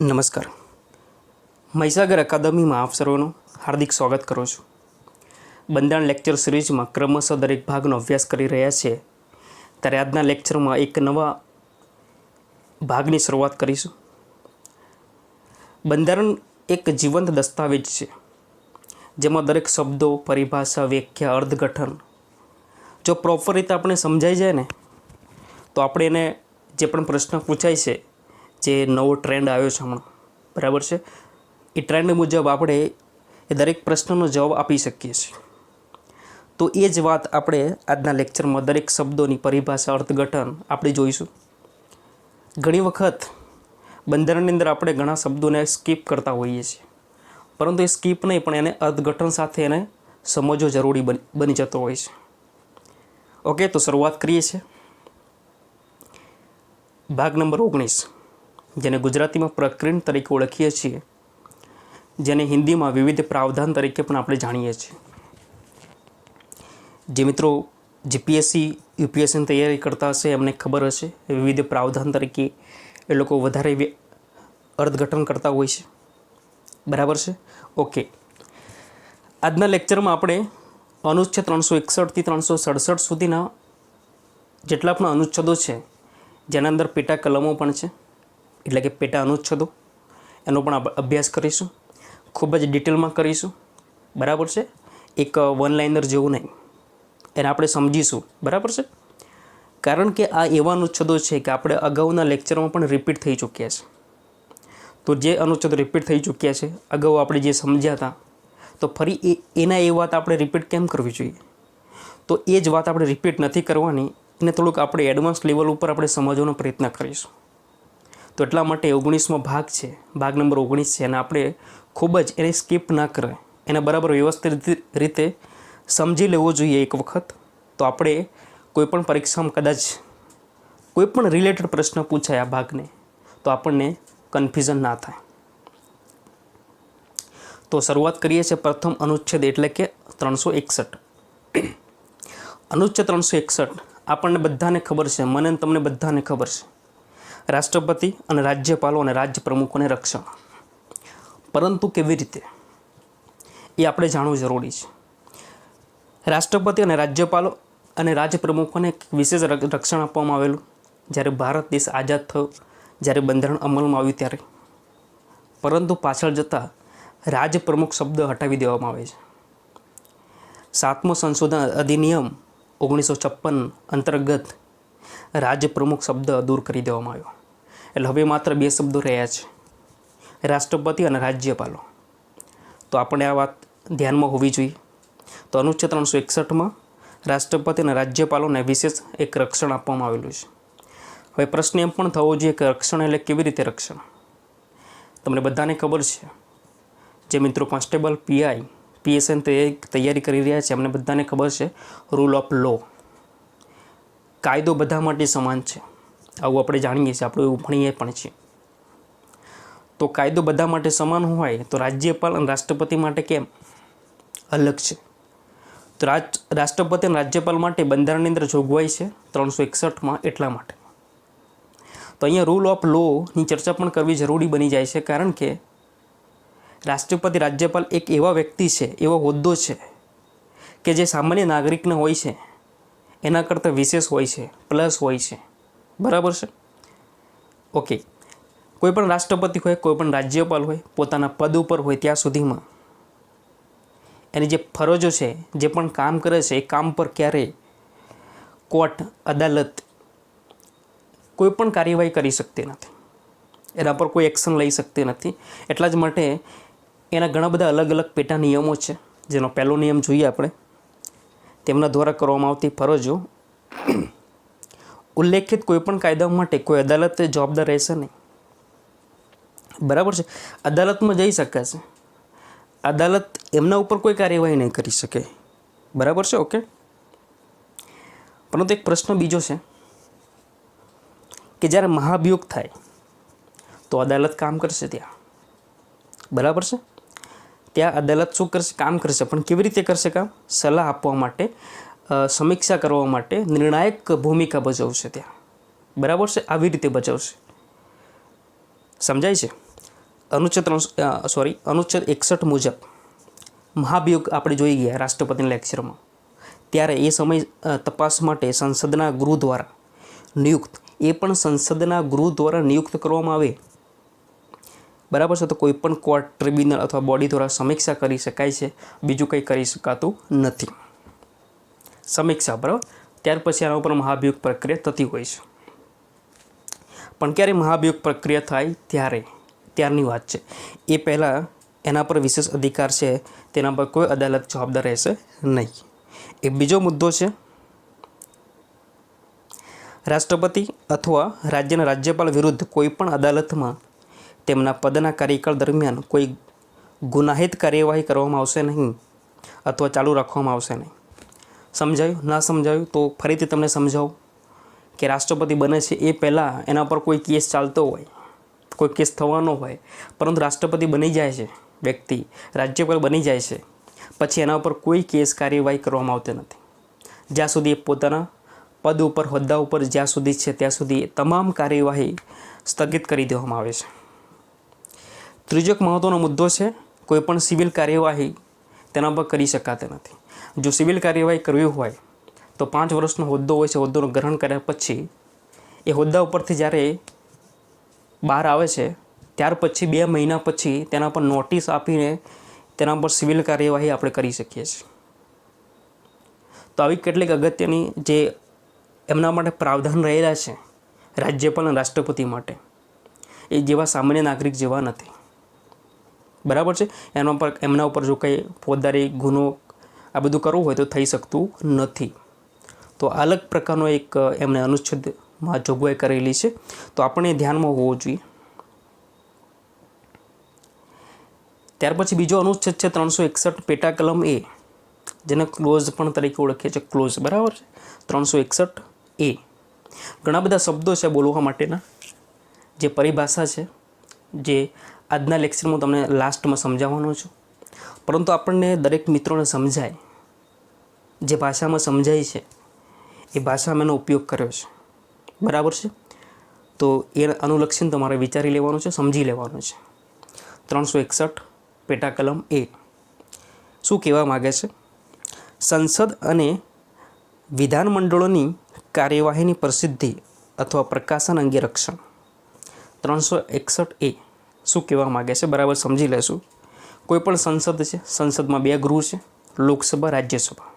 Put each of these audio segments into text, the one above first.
નમસ્કાર. મહીસાગર અકાદમીમાં આપ સર્વનું હાર્દિક સ્વાગત કરું છું. બંધારણ લેક્ચર સિરીઝમાં ક્રમશઃ દરેક ભાગનો અભ્યાસ કરી રહ્યા છીએ ત્યારે આજના લેક્ચરમાં એક નવા ભાગની શરૂઆત કરીશું. બંધારણ એક જીવંત દસ્તાવેજ છે જેમાં દરેક શબ્દો, પરિભાષા, વ્યાખ્યા, અર્થઘટન જો પ્રોપર રીતે આપણે સમજાઈ જાય ને તો આપણે એને જે પણ પ્રશ્ન પૂછાય છે, જે નવો ટ્રેન્ડ આવ્યો છે હમણાં, બરાબર છે, એ ટ્રેન્ડ મુજબ આપણે એ દરેક પ્રશ્નનો જવાબ આપી શકીએ છીએ. તો એ જ વાત આપણે આજના લેક્ચરમાં દરેક શબ્દોની પરિભાષા, અર્થઘટન આપણે જોઈશું. ઘણી વખત બંધારણની અંદર આપણે ઘણા શબ્દોને સ્કીપ કરતા હોઈએ છીએ, પરંતુ એ સ્કીપ નહીં પણ એને અર્થઘટન સાથે એને સમજવો જરૂરી બની જતો હોય છે. ઓકે, તો શરૂઆત કરીએ છીએ. ભાગ નંબર 19, જેને ગુજરાતીમાં પ્રકરણ તરીકે ઓળખીએ છીએ, જેને હિન્દીમાં વિવિધ પ્રાવધાન તરીકે પણ આપણે જાણીએ છીએ. જે મિત્રો જીપીએસસી યુપીએસસીની તૈયારી કરતા હશે એમને ખબર હશે વિવિધ પ્રાવધાન તરીકે એ લોકો વધારે અર્થઘટન કરતા હોય છે, બરાબર છે. ઓકે, આજના લેક્ચરમાં આપણે અનુચ્છેદ 361થી 367 સુધીના જેટલા પણ અનુચ્છેદો છે, જેના અંદર પેટા કલમો પણ છે, એટલે કે પેટા અનુચ્છેદો, એનો પણ અભ્યાસ કરીશું. ખૂબ જ ડિટેલમાં કરીશું, બરાબર છે. એક વન લાઇનર જેવું નહીં, એને આપણે સમજીશું, બરાબર છે. કારણ કે આ એવા અનુચ્છેદો છે કે આપણે અગાઉના લેક્ચરમાં પણ રિપીટ થઈ ચૂક્યા છે. તો જે અનુચ્છેદો રિપીટ થઈ ચૂક્યા છે, અગાઉ આપણે જે સમજ્યા હતા, તો ફરી એના એ વાત આપણે રિપીટ કેમ કરવી જોઈએ? તો એ જ વાત આપણે રિપીટ નથી કરવાની, એને થોડુંક આપણે એડવાન્સ લેવલ ઉપર આપણે સમજવાનો પ્રયત્ન કરીશું. તો એટલા માટે 19મો ભાગ છે, ભાગ નંબર 19 છે, અને આપણે ખૂબ જ એને સ્કીપ ના કરે, એને બરાબર વ્યવસ્થિત રીતે સમજી લેવો જોઈએ એક વખત. તો આપણે કોઈપણ પરીક્ષામાં કદાચ કોઈપણ રિલેટેડ પ્રશ્ન પૂછાય આ ભાગને, તો આપણને કન્ફ્યુઝન ના થાય. તો શરૂઆત કરીએ છીએ પ્રથમ અનુચ્છેદ એટલે કે 361. અનુચ્છેદ 361 આપણને બધાને ખબર છે, મને અને તમને બધાને ખબર છે, રાષ્ટ્રપતિ અને રાજ્યપાલો અને રાજ્ય પ્રમુખોને રક્ષણ. પરંતુ કેવી રીતે એ આપણે જાણવું જરૂરી છે. રાષ્ટ્રપતિ અને રાજ્યપાલો અને રાજ્ય પ્રમુખોને વિશેષ રક્ષણ આપવામાં આવેલું જ્યારે ભારત દેશ આઝાદ થયો, જ્યારે બંધારણ અમલમાં આવ્યું ત્યારે. પરંતુ પાછળ જતાં રાજપ્રમુખ શબ્દ હટાવી દેવામાં આવે છે. 7મો સંશોધન અધિનિયમ 1956 અંતર્ગત રાજપ્રમુખ શબ્દ દૂર કરી દેવામાં આવ્યો. એટલે હવે માત્ર 2 શબ્દો રહ્યા છે, રાષ્ટ્રપતિ અને રાજ્યપાલો. તો આપણે આ વાત ધ્યાનમાં હોવી જોઈએ. તો અનુચ્છેદ 361માં રાષ્ટ્રપતિ અને રાજ્યપાલોને વિશેષ એક રક્ષણ આપવામાં આવેલું છે. હવે પ્રશ્ન એમ પણ થવો જોઈએ કે રક્ષણ એટલે કેવી રીતે રક્ષણ? તમને બધાને ખબર છે, જે મિત્રો કોન્સ્ટેબલ, પીઆઈ, પીએસઆઈની તૈયારી કરી રહ્યા છે, એમને બધાને ખબર છે રૂલ ઓફ લો, કાયદો બધા માટે સમાન છે. આવું આપણે જાણીએ છીએ, આપણે એવું ભણીએ પણ છીએ. તો કાયદો બધા માટે સમાન હોય તો રાજ્યપાલ અને રાષ્ટ્રપતિ માટે કેમ અલગ છે? તો રાષ્ટ્રપતિ અને રાજ્યપાલ માટે બંધારણની અંદર જોગવાઈ છે 361માં એટલા માટે. તો અહીંયા રૂલ ઓફ લોની ચર્ચા પણ કરવી જરૂરી બની જાય છે, કારણ કે રાષ્ટ્રપતિ, રાજ્યપાલ એક એવા વ્યક્તિ છે, એવો હોદ્દો છે કે જે સામાન્ય નાગરિકને હોય છે એના કરતાં વિશેષ હોય છે, પ્લસ હોય છે, બરાબર છે. ઓકે, કોઈ પણ રાષ્ટ્રપતિ હોય, કોઈ પણ રાજ્યપાલ હોય, પોતાના પદ ઉપર હોય ત્યાં સુધીમાં એની જે ફરજો છે, જે પણ કામ કરે છે, એ કામ પર ક્યારેય કોર્ટ, અદાલત કોઈ પણ કાર્યવાહી કરી શકતી નથી, એના પર કોઈ એક્શન લઈ શકતી નથી. એટલા જ માટે એના ઘણા બધા અલગ અલગ પેટા નિયમો છે, જેનો પહેલો નિયમ જોઈએ આપણે. તેમના દ્વારા કરવામાં આવતી ફરજો ઉલ્લેખિત કોઈપણ કાયદા માટે કોઈ અદાલત જવાબદાર રહેશે નહીં, બરાબર છે. અદાલતમાં જઈ શકાશે, અદાલત એમના ઉપર કોઈ કાર્યવાહી નહીં કરી શકે, બરાબર છે. ઓકે, પરંતુ એક પ્રશ્ન બીજો છે કે જ્યારે મહાભિયોગ થાય તો અદાલત કામ કરશે ત્યાં, બરાબર છે. ત્યાં અદાલત શું કરશે? કામ કરશે. પણ કેવી રીતે કરશે કામ? સલાહ આપવા માટે, સમીક્ષા કરવા માટે નિર્ણાયક ભૂમિકા ભજવશે ત્યાં, બરાબર છે. આવી રીતે ભજવશે, સમજાય છે. અનુચ્છેદ 61 મુજબ મહાભિયોગ આપણે જોઈ ગયા રાષ્ટ્રપતિના લેક્ચરમાં, ત્યારે એ સમય તપાસ માટે સંસદના ગૃહ દ્વારા નિયુક્ત, એ પણ સંસદના ગૃહ દ્વારા નિયુક્ત કરવામાં આવે, બરાબર છે. તો કોઈ પણ કોર્ટ, ટ્રિબ્યુનલ અથવા બોડી દ્વારા સમીક્ષા કરી શકાય છે, બીજું કંઈ કરી શકાતું નથી. સમીક્ષા, બરાબર. ત્યાર પછી આના ઉપર મહાભિયોગ પ્રક્રિયા થતી હોય છે. પણ ક્યારે મહાભિયોગ પ્રક્રિયા થાય ત્યારની વાત છે. એ પહેલાં એના પર વિશેષ અધિકાર છે, તેના પર કોઈ અદાલત જવાબદાર રહેશે નહીં. એક બીજો મુદ્દો છે, રાષ્ટ્રપતિ અથવા રાજ્યના રાજ્યપાલ વિરુદ્ધ કોઈ પણ અદાલતમાં તેમના પદના કાર્યકાળ દરમિયાન કોઈ ગુનાહિત કાર્યવાહી કરવામાં આવશે નહીં અથવા ચાલુ રાખવામાં આવશે નહીં. સમજાયું? ના સમજાયું તો ફરીથી તમને સમજાવું કે રાષ્ટ્રપતિ બને છે એ પહેલાં એના પર કોઈ કેસ ચાલતો હોય, કોઈ કેસ થવાનો હોય, પરંતુ રાષ્ટ્રપતિ બની જાય છે વ્યક્તિ, રાજ્યપાલ બની જાય છે, પછી એના ઉપર કોઈ કેસ કાર્યવાહી કરવામાં આવતી નથી. જ્યાં સુધી એ પોતાના પદ ઉપર, હોદ્દા ઉપર જ્યાં સુધી છે ત્યાં સુધી તમામ કાર્યવાહી સ્થગિત કરી દેવામાં આવે છે. ત્રીજો એક મહત્ત્વનો મુદ્દો છે, કોઈ પણ સિવિલ કાર્યવાહી તેના પર કરી શકાતી નથી. જો સિવિલ કાર્યવાહી કરવી હોય તો 5 વર્ષનો હોદ્દો હોય છે, હોદ્દાનું ગ્રહણ કર્યા પછી એ હોદ્દા ઉપરથી જ્યારે બહાર આવે છે ત્યાર પછી 2 મહિના પછી તેના પર નોટિસ આપીને તેના પર સિવિલ કાર્યવાહી આપણે કરી શકીએ છીએ. તો આવી કેટલીક અગત્યની જે એમના માટે પ્રાવધાન રહેલા છે રાજ્યપાલ અને રાષ્ટ્રપતિ માટે, એ જેવા સામાન્ય નાગરિક જેવા નથી, બરાબર છે. એમના ઉપર જો કંઈ ફોજદારી ગુનો આ બધું કરવું હોય તો થઈ શકતું નથી. તો અલગ પ્રકારનો એક એમણે અનુચ્છેદમાં જોગવાઈ કરેલી છે, તો આપણે ધ્યાનમાં હોવું જોઈએ. ત્યાર પછી બીજો અનુચ્છેદ છે 361 પેટા કલમ એ, જેને ક્લોઝ પણ તરીકે ઓળખીએ છીએ, ક્લોઝ, બરાબર છે. 361 એ ઘણા બધા શબ્દો છે બોલવા માટેના, જે પરિભાષા છે, જે આજના લેક્ચરમાં તમને લાસ્ટમાં સમજાવવાનો છું. પરંતુ આપણને દરેક મિત્રોને સમજાય, જે ભાષામાં સમજાય છે એ ભાષામાં એનો ઉપયોગ કર્યો છે, બરાબર છે. તો એ અનુલક્ષીને તમારે વિચારી લેવાનું છે, સમજી લેવાનું છે. 361 પેટા કલમ એ શું કહેવા માગે છે? સંસદ અને વિધાનમંડળોની કાર્યવાહીની પ્રસિદ્ધિ અથવા પ્રકાશન અંગે રક્ષણ. 361 એ શું કહેવા માગે છે, બરાબર સમજી લેશું. કોઈ પણ સંસદ છે, સંસદમાં 2 ગૃહ છે, લોકસભા, રાજ્યસભા.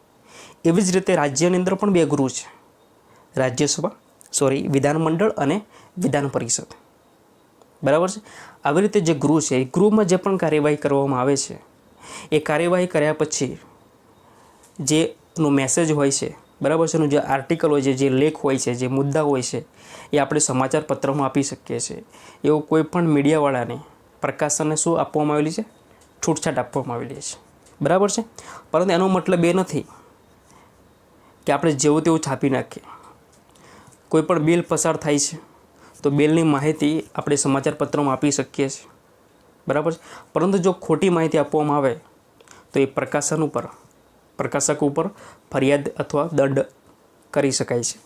એવી જ રીતે રાજ્યની અંદર પણ 2 ગૃહ છે, વિધાનમંડળ અને વિધાન પરિષદ, બરાબર છે. આવી રીતે જે ગૃહ છે, એ ગૃહમાં જે પણ કાર્યવાહી કરવામાં આવે છે, એ કાર્યવાહી કર્યા પછી જેનો મેસેજ હોય છે, બરાબર છે, એનું જે આર્ટિકલ હોય છે, જે લેખ હોય છે, જે મુદ્દા હોય છે, એ આપણે સમાચાર પત્રમાં આપી શકીએ છીએ. એવું કોઈ પણ મીડિયાવાળાને પ્રકાશનને શું આપવામાં આવેલી છે? છૂટછાટ આપવામાં આવેલી છે, બરાબર છે. પરંતુ એનો મતલબ એ નથી કે આપણે જેવું તેવું છાપી નાખીએ. કોઈ પણ બિલ પસાર થાય છે તો બિલની માહિતી આપણે સમાચાર પત્રમાં આપી શકીએ છીએ, બરાબર છે. પરંતુ જો ખોટી માહિતી આપવામાં આવે તો એ પ્રકાશક ઉપર ફરિયાદ અથવા દંડ કરી શકાય છે.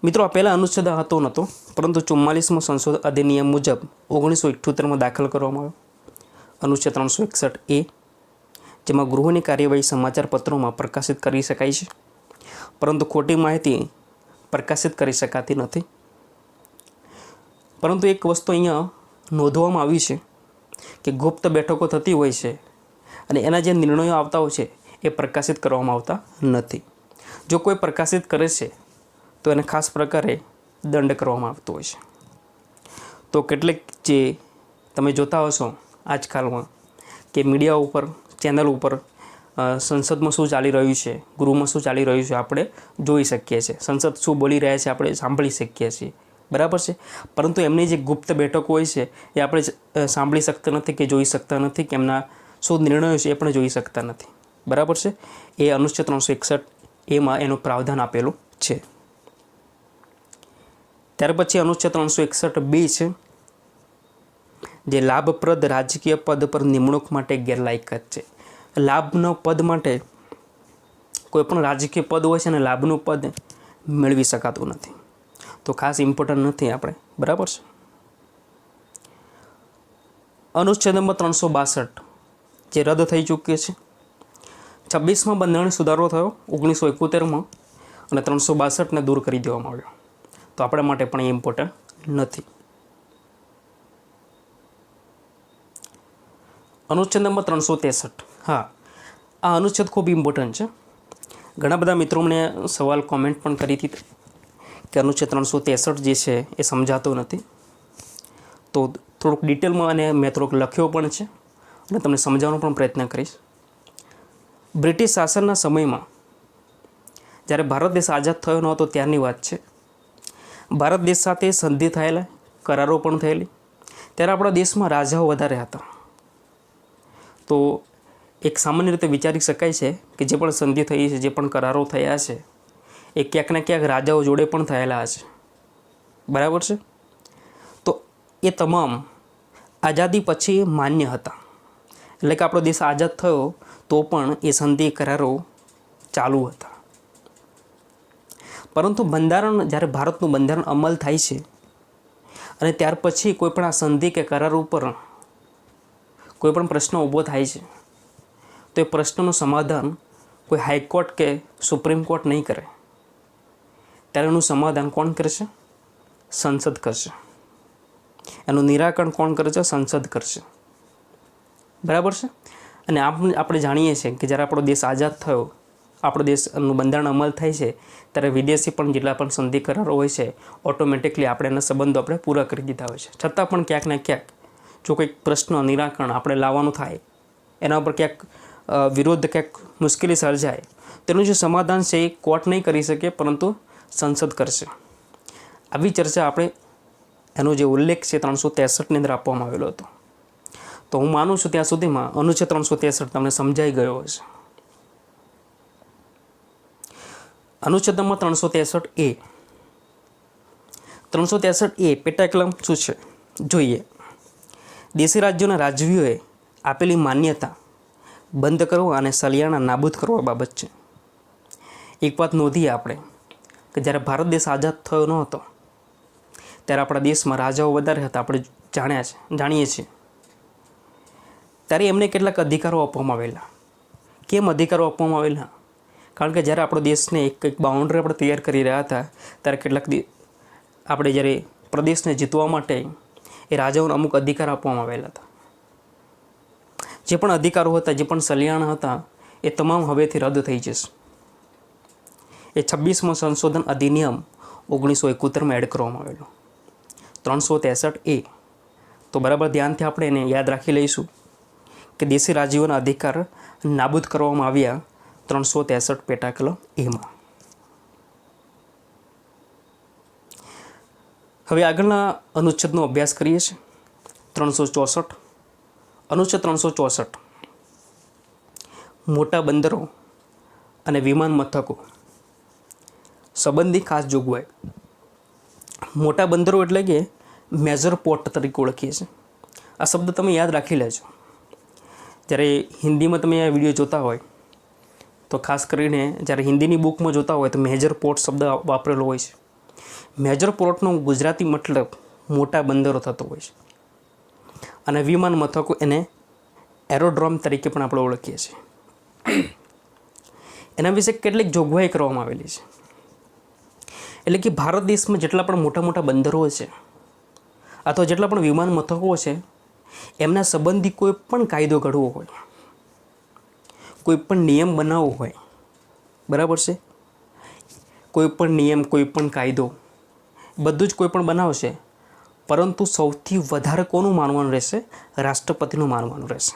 મિત્રો, આ પહેલાં અનુચ્છેદ હતો નહોતો, પરંતુ 44મો સંશોધન અધિનિયમ મુજબ 1978માં દાખલ કરવામાં આવ્યો અનુચ્છેદ 361 એ, જેમાં ગૃહોની કાર્યવાહી સમાચાર પત્રોમાં પ્રકાશિત કરી શકાય છે, પરંતુ ખોટી માહિતી પ્રકાશિત કરી શકાતી નથી. પરંતુ એક વસ્તુ અહીંયા નોંધવામાં આવી છે કે ગુપ્ત બેઠકો થતી હોય છે અને એના જે નિર્ણયો આવતા હોય છે એ પ્રકાશિત કરવામાં આવતા નથી. જો કોઈ પ્રકાશિત કરે છે તો એને ખાસ પ્રકારે દંડ કરવામાં આવતો હોય છે. તો કેટલીક જે તમે જોતા હશો આજકાલમાં કે મીડિયા ઉપર, ચેનલ ઉપર સંસદમાં શું ચાલી રહ્યું છે, ગૃહમાં શું ચાલી રહ્યું છે, આપણે જોઈ શકીએ છીએ. સંસદ શું બોલી રહ્યા છે આપણે સાંભળી શકીએ છીએ, બરાબર છે. પરંતુ એમની જે ગુપ્ત બેઠકો હોય છે એ આપણે સાંભળી શકતા નથી કે જોઈ શકતા નથી, કે એમના શું નિર્ણયો છે એ પણ જોઈ શકતા નથી, બરાબર છે. એ અનુચ્છેદ 361 એમાં એનું પ્રાવધાન આપેલું છે. ત્યાર પછી અનુચ્છેદ 361 બી છે, જે લાભપ્રદ રાજકીય પદ પર નિમણૂક માટે ગેરલાયકાત છે. લાભનો પદ માટે કોઈ પણ રાજકીય પદ હોય છે અને લાભનું પદ મેળવી શકાતું નથી. તો ખાસ ઇમ્પોર્ટન્ટ નથી આપણે, બરાબર છે. અનુચ્છેદ નંબર 362 જે રદ થઈ ચૂક્યો છે. 26માં બંધારણીય સુધારો થયો 1971માં અને 362ને દૂર કરી દેવામાં આવ્યો. તો આપણા માટે પણ એ ઇમ્પોર્ટન્ટ નથી. અનુચ્છેદ નંબર 363. હા, આ અનુચ્છેદ ખૂબ ઇમ્પોર્ટન્ટ છે. ઘણા બધા મિત્રો મને સવાલ કોમેન્ટ પણ કરી હતી કે અનુચ્છેદ 363 જે છે એ સમજાતો નથી. તો થોડુંક ડિટેલમાં અને મેં થોડુંક લખ્યો પણ છે અને તમને સમજાવવાનો પણ પ્રયત્ન કરીશ. બ્રિટિશ શાસનના સમયમાં જ્યારે ભારત દેશ આઝાદ થયો ન હતો ત્યારની વાત છે. ભારત દેશ સાથે સંધિ થયેલા, કરારો પણ થયેલી. ત્યારે આપણા દેશમાં રાજાઓ વધારે હતા. તો એક સામાન્ય રીતે વિચારી શકાય છે કે જે પણ સંધિ થઈ છે, જે પણ કરારો થયા છે, એ ક્યાંક ને ક્યાંક રાજાઓ જોડે પણ થયેલા હશે. બરાબર છે? તો એ તમામ આઝાદી પછી માન્ય હતા. એટલે કે આપણો દેશ આઝાદ થયો તો પણ એ સંધિ કરારો ચાલુ હતા. પરંતુ બંધારણ, જ્યારે ભારતનું બંધારણ અમલ થાય છે અને ત્યાર પછી કોઈ પણ આ સંધિ કે કરાર ઉપર કોઈ પણ પ્રશ્ન ઊભો થાય છે તો એ પ્રશ્નનું સમાધાન કોઈ હાઈકોર્ટ કે સુપ્રીમ કોર્ટ નહીં કરે. ત્યારે એનું સમાધાન કોણ કરશે? સંસદ કરશે. એનું નિરાકરણ કોણ કરે છે? સંસદ કરશે. બરાબર છે? અને આપણે જાણીએ છીએ કે જ્યારે આપણો દેશ આઝાદ થયો, આપણો દેશનું બંધારણ અમલ થાય છે ત્યારે વિદેશી પણ જેટલા પણ સંધિ કરારો હોય છે ઓટોમેટિકલી આપણે એના સંબંધો આપણે પૂરા કરી દીધા હોય છે. છતાં પણ ક્યાંક ને ક્યાંક જો કંઈક પ્રશ્ન નિરાકરણ આપણે લાવવાનું થાય, એના ઉપર ક્યાંક વિરોધ, ક્યાંક મુશ્કેલી સર્જાય, તેનું જે સમાધાન છે એ કોર્ટ નહીં કરી શકે પરંતુ સંસદ કરશે. આવી ચર્ચા આપણે એનો જે ઉલ્લેખ છે 363ની અંદર આપવામાં આવેલો હતો. તો હું માનું છું ત્યાં સુધીમાં અનુચ્છેદ 363 તમને સમજાઈ ગયો હશે. અનુચ્છેદ નંબર 363A. 363A પેટા કલમ શું છે જોઈએ. દેશી રાજ્યોના રાજવીઓએ આપેલી માન્યતા બંધ કરવા અને સલિયાણા નાબૂદ કરવા બાબત છે. એક વાત નોંધીએ આપણે કે જ્યારે ભારત દેશ આઝાદ થયો ન હતો ત્યારે આપણા દેશમાં રાજાઓ વધારે હતા. આપણે જાણીએ છીએ. ત્યારે એમને કેટલાક અધિકારો આપવામાં આવેલા. કેમ અધિકારો આપવામાં આવેલા? કારણ કે જ્યારે આપણો દેશને એક બાઉન્ડ્રી આપણે તૈયાર કરી રહ્યા હતા ત્યારે કેટલાક આપણે જ્યારે પ્રદેશને જીતવા માટે એ રાજાઓને અમુક અધિકાર આપવામાં આવેલા હતા. જે પણ અધિકારો હતા, જે પણ સલિયાણા હતા, એ તમામ હવેથી રદ થઈ જશે. એ 26મો સંશોધન અધિનિયમ 1971માં એડ કરવામાં આવેલો 363A. તો બરાબર ધ્યાનથી આપણે એને યાદ રાખી લઈશું કે દેશી રાજ્યોના અધિકાર નાબૂદ કરવામાં આવ્યા 363 પેટા કલમ એમાં. હવે આગળના અનુચ્છેદનો અભ્યાસ કરીએ છીએ. 364. અનુચ્છેદ 364 મોટા બંદરો અને વિમાન મથકો સંબંધી ખાસ જોગવાઈ. મોટા બંદરો એટલે કે મેજર પોર્ટ તરીકે ઓળખીએ છીએ. આ શબ્દ તમે યાદ રાખી લેજો. જ્યારે હિન્દીમાં તમે આ વિડીયો જોતા હોય તો ખાસ કરીને જ્યારે હિન્દીની બુકમાં જોતા હોય તો મેજર પોર્ટ શબ્દ વાપરેલો હોય છે. મેજર પોર્ટનો ગુજરાતી મતલબ મોટા બંદરો થતો હોય છે. અને વિમાન મથકો એને એરોડ્રોમ તરીકે પણ આપણે ઓળખીએ છીએ. એના વિશે કેટલીક જોગવાઈ કરવામાં આવેલી છે. એટલે કે ભારત દેશમાં જેટલા પણ મોટા મોટા બંદરો છે અથવા જેટલા પણ વિમાન મથકો છે એમના સંબંધી કોઈ પણ કાયદો ઘડવો હોય, કોઈ પણ નિયમ બનાવવો હોય, બરાબર છે, કોઈ પણ નિયમ, કોઈ પણ કાયદો, બધું જ કોઈ પણ બનાવશે, પરંતુ સૌથી વધારે કોનું માનવાનું રહેશે? રાષ્ટ્રપતિનું માનવાનું રહેશે.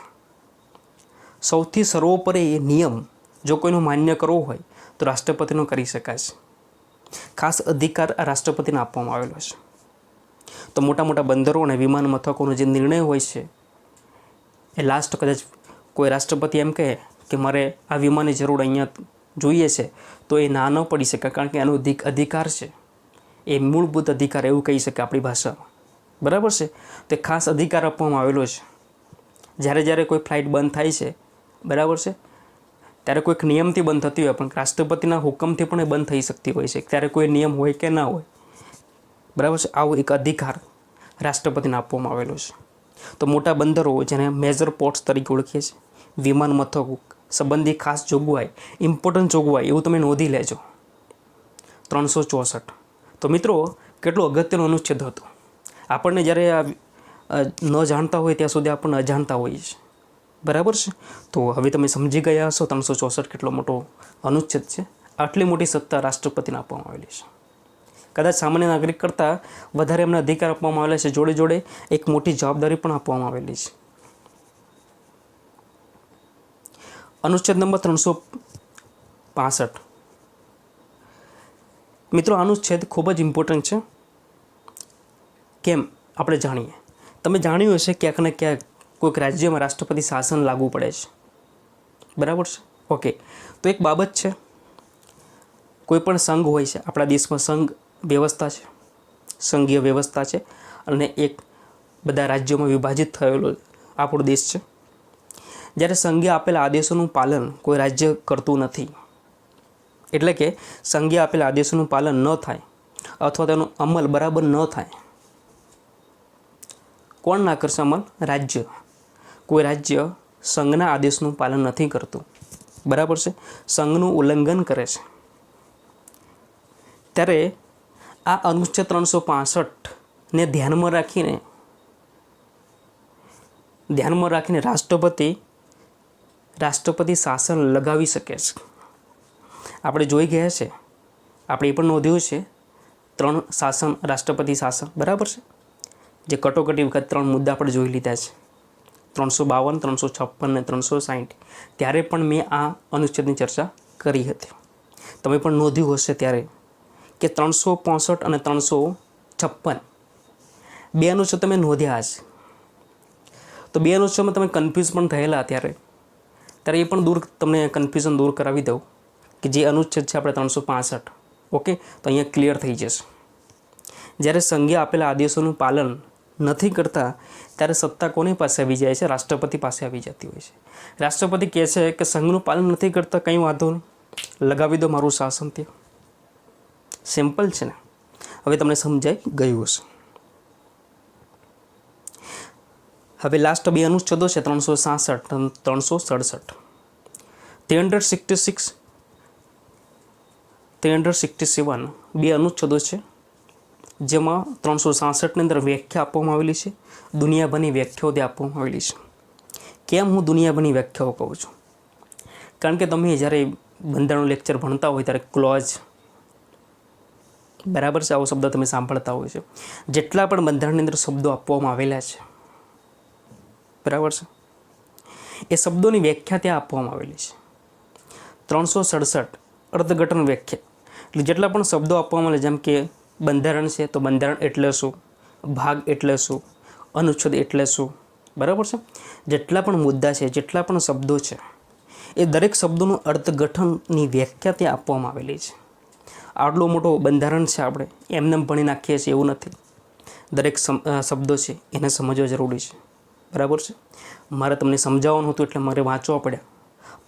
સૌથી સર્વોપરી એ નિયમ જો કોઈનું માન્ય કરવો હોય તો રાષ્ટ્રપતિનો કરી શકાય છે. ખાસ અધિકાર આ રાષ્ટ્રપતિને આપવામાં આવેલો છે. તો મોટા મોટા બંદરો અને વિમાન મથકોનો જે નિર્ણય હોય છે એ લાસ્ટ કદાચ કોઈ રાષ્ટ્રપતિ એમ કહે કે મારે આ વિમાનની જરૂર અહીંયા જોઈએ છે તો એ ના ન પડી શકે, કારણ કે એનો અધિકાર છે, એ મૂળભૂત અધિકાર એવું કહી શકે આપણી ભાષામાં. બરાબર છે? તો ખાસ અધિકાર આપવામાં આવેલો છે. જ્યારે કોઈ ફ્લાઇટ બંધ થાય છે, બરાબર છે, ત્યારે કોઈક નિયમથી બંધ થતી હોય પણ રાષ્ટ્રપતિના હુકમથી પણ એ બંધ થઈ શકતી હોય છે. ત્યારે કોઈ નિયમ હોય કે ના હોય, બરાબર છે, આવો એક અધિકાર રાષ્ટ્રપતિને આપવામાં આવેલો છે. તો મોટા બંદરો જેને મેજર પોર્ટ્સ તરીકે ઓળખીએ છીએ, વિમાન મથકો સંબંધી ખાસ જોગવાઈ, ઇમ્પોર્ટન્ટ જોગવાઈ એવું તમે નોંધી લેજો. 364. તો મિત્રો કેટલો અગત્યનો અનુચ્છેદ હતો. આપણને જ્યારે ન જાણતા હોય ત્યાં સુધી આપણને અજાણતા હોઈએ છીએ, બરાબર છે. તો હવે તમે સમજી ગયા હશો 364 કેટલો મોટો અનુચ્છેદ છે. આટલી મોટી સત્તા રાષ્ટ્રપતિને આપવામાં આવેલી છે. કદાચ સામાન્ય નાગરિક કરતાં વધારે એમને અધિકાર આપવામાં આવેલા છે, જોડે જોડે એક મોટી જવાબદારી પણ આપવામાં આવેલી છે. અનુચ્છેદ નંબર 365. મિત્રો અનુચ્છેદ ખૂબ જ ઇમ્પોર્ટન્ટ છે. કેમ આપણે જાણીએ. તમે જાણ્યું હશે ક્યાંક ને ક્યાંક કોઈક રાજ્યમાં રાષ્ટ્રપતિ શાસન લાગુ પડે છે, બરાબર છે. ઓકે, તો એક બાબત છે, કોઈ પણ સંઘ હોય છે, આપણા દેશમાં સંઘ વ્યવસ્થા છે, સંઘીય વ્યવસ્થા છે, અને એક બધા રાજ્યોમાં વિભાજિત થયેલો આપણો દેશ છે. જ્યારે સંઘે આપેલા આદેશોનું પાલન કોઈ રાજ્ય કરતું નથી, એટલે કે સંઘે આપેલા આદેશોનું પાલન ન થાય અથવા તેનો અમલ બરાબર ન થાય, કોણ ના કરશે અમલ? રાજ્ય. કોઈ રાજ્ય સંઘના આદેશનું પાલન નથી કરતું, બરાબર છે, સંઘનું ઉલ્લંઘન કરે છે, ત્યારે આ અનુચ્છેદ 365ને ધ્યાનમાં રાખીને રાષ્ટ્રપતિ શાસન લગાવી શકે છે. આપણે જોઈ ગયા છે, આપણે એ પણ નોંધ્યું છે 3 શાસન, રાષ્ટ્રપતિ શાસન, બરાબર છે. જે કટોકટી વખત 3 મુદ્દા આપણે જોઈ લીધા છે, 352, 356 અને 360. ત્યારે પણ મેં આ અનુચ્છેદની ચર્ચા કરી હતી. તમે પણ નોંધ્યું હશે ત્યારે કે 365 અને 356 બે અનુચ્છેદ તમે નોંધ્યા હશે. તો બે અનુચ્છેદમાં તમે કન્ફ્યુઝ પણ થયેલા ત્યારે એ પણ તમને કન્ફ્યુઝન દૂર કરાવી દઉં કે જે અનુચ્છેદ છે આપણે 365. ઓકે, તો અહીંયા ક્લિયર થઈ જશે. જ્યારે સંઘે આપેલા આદેશોનું પાલન નથી કરતા ત્યારે સત્તા કોની પાસે આવી જાય છે? રાષ્ટ્રપતિ પાસે આવી જતી હોય છે. રાષ્ટ્રપતિ કહે છે કે સંઘનું પાલન નથી કરતા, કંઈ વાંધો નહીં, લગાવી દો મારું શાસન. ત્યાં સિમ્પલ છે ને. હવે તમને સમજાઈ ગયું હશે. હવે લાસ્ટ બે અનુચ્છેદો છે 366 અને 367. 366, 367 બે અનુચ્છેદો છે, જેમાં 366ની અંદર વ્યાખ્યા આપવામાં આવેલી છે. દુનિયાભરની વ્યાખ્યાઓ તે આપવામાં આવેલી છે. કેમ હું દુનિયાભરની વ્યાખ્યાઓ કહું છું? કારણ કે તમે જ્યારે બંધારણનું લેક્ચર ભણતા હોય ત્યારે ક્લોઝ, બરાબર છે, આવો શબ્દ તમે સાંભળતા હોય છે. જેટલા પણ બંધારણની અંદર શબ્દો આપવામાં આવેલા છે, બરાબર છે, એ શબ્દોની વ્યાખ્યા ત્યાં આપવામાં આવેલી છે. 367 અર્થઘટન વ્યાખ્યા, એટલે જેટલા પણ શબ્દો આપવામાં આવે, જેમ કે બંધારણ છે તો બંધારણ એટલે શું, ભાગ એટલે શું, અનુચ્છેદ એટલે શું, બરાબર છે. જેટલા પણ મુદ્દા છે, જેટલા પણ શબ્દો છે, એ દરેક શબ્દોનું અર્થઘટનની વ્યાખ્યા ત્યાં આપવામાં આવેલી છે. આટલો મોટો બંધારણ છે, આપણે એમને ભણી નાખીએ છીએ એવું નથી. દરેક શબ્દો છે એને સમજવા જરૂરી છે, બરાબર છે. મારે તમને સમજાવવાનું હતું એટલે મારે વાંચવા પડ્યા,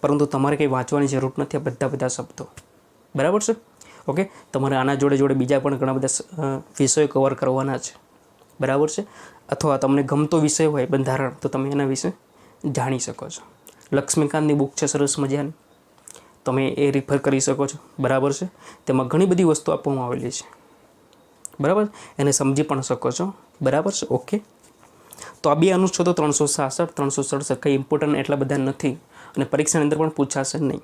પરંતુ તમારે કંઈ વાંચવાની જરૂર નથી. આ બધા શબ્દો, બરાબર છે. ઓકે, તમારે આના જોડે બીજા પણ ઘણા બધા વિષયો કવર કરવાના છે, બરાબર છે. અથવા તમને ગમતો વિષય હોય બંધારણ, તો તમે એના વિશે જાણી શકો છો. લક્ષ્મીકાંતની બુક છે સરસ મજાની, તમે એ રિફર કરી શકો છો, બરાબર છે. તેમાં ઘણી બધી વસ્તુ આપવામાં આવેલી છે, બરાબર, એને સમજી પણ શકો છો, બરાબર છે. ઓકે, તો આ બે અનુચ્છેદો 366, 367 કંઈ ઇમ્પોર્ટન્ટ એટલા બધા નથી અને પરીક્ષાની અંદર પણ પૂછાશે નહીં.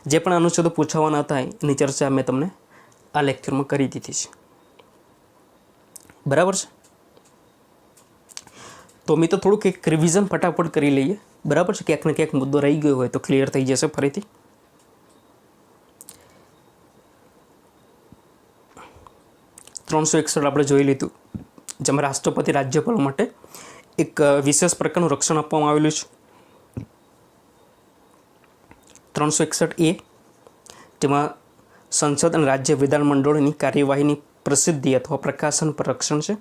જે પણ અનુચ્છેદો પૂછાવાના હતા એની ચર્ચા મેં તમને આ લેક્ચરમાં કરી દીધી છે, બરાબર છે. તો મિત્રો થોડુંક એક રિવિઝન ફટાફટ કરી લઈએ, બરાબર છે. ક્યાંક ને ક્યાંક મુદ્દો રહી ગયો હોય તો ક્લિયર થઈ જશે ફરીથી. 361 આપણે જોઈ લીધું, જેમાં રાષ્ટ્રપતિ રાજ્યપાલ માટે એક વિશેષ પ્રકારનું રક્ષણ આપવામાં આવેલું છે. 361A, જેમાં સંસદ અને રાજ્ય વિધાનમંડળોની કાર્યવાહીની પ્રસિદ્ધિ અથવા પ્રકાશન પર રક્ષણ છે.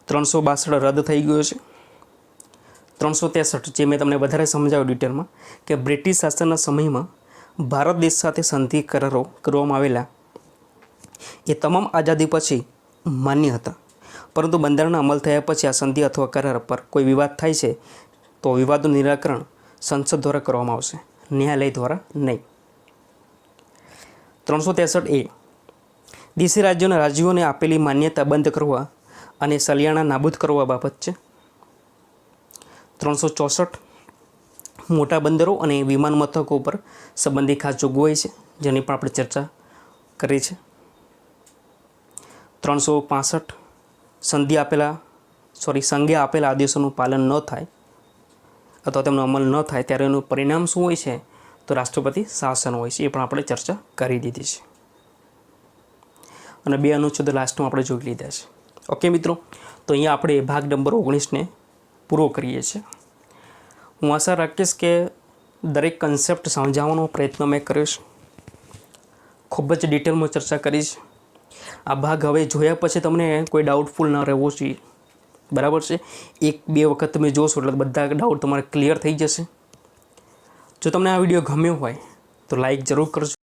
362 રદ થઈ ગયો છે. 363, જે મેં તમને વધારે સમજાવ્યું ડિટેલમાં, કે બ્રિટિશ શાસનના સમયમાં ભારત દેશ સાથે સંધિ કરારો કરવામાં આવેલા એ તમામ આઝાદી પછી માન્ય હતા, પરંતુ બંધારણના અમલ થયા પછી આ સંધિ અથવા કરાર પર કોઈ વિવાદ થાય છે તો વિવાદનું નિરાકરણ સંસદ દ્વારા કરવામાં આવશે, ન્યાયાલય દ્વારા નહીં. 363A દેશી રાજ્યોને આપેલી માન્યતા બંધ કરવા અને સલિયાણા નાબૂદ કરવા બાબત છે. 364 મોટા બંદરો અને વિમાન મથકો પર સંબંધી ખાસ જોગવાઈ છે, જેની પણ આપણે ચર્ચા કરી છે. 365 સંઘે આપેલા આદેશોનું પાલન ન થાય અથવા તેમનો અમલ ન થાય ત્યારે એનું પરિણામ શું હોય છે? તો રાષ્ટ્રપતિ શાસન હોય છે. એ પણ આપણે ચર્ચા કરી દીધી છે. અને 2 અનુચ્છેદો લાસ્ટમાં આપણે જોઈ લીધા છે. ઓકે મિત્રો, તો અહીંયા આપણે ભાગ નંબર 19ને પૂરો કરીએ છીએ. હું આશા રાખીશ કે દરેક કન્સેપ્ટ સમજાવવાનો પ્રયત્ન મેં કર્યો છે. ખૂબ જ ડિટેલમાં ચર્ચા કરી છે. આ ભાગ હવે જોયા પછી તમને કોઈ ડાઉટફુલ ન રહેવો જોઈએ, બરાબર છે? 1-2 વખત તમે જોશો એટલે બધા ડાઉટ તમારે ક્લિયર થઈ જશે. જો તમને આ વિડીયો ગમ્યો હોય તો લાઈક જરૂર કરજો.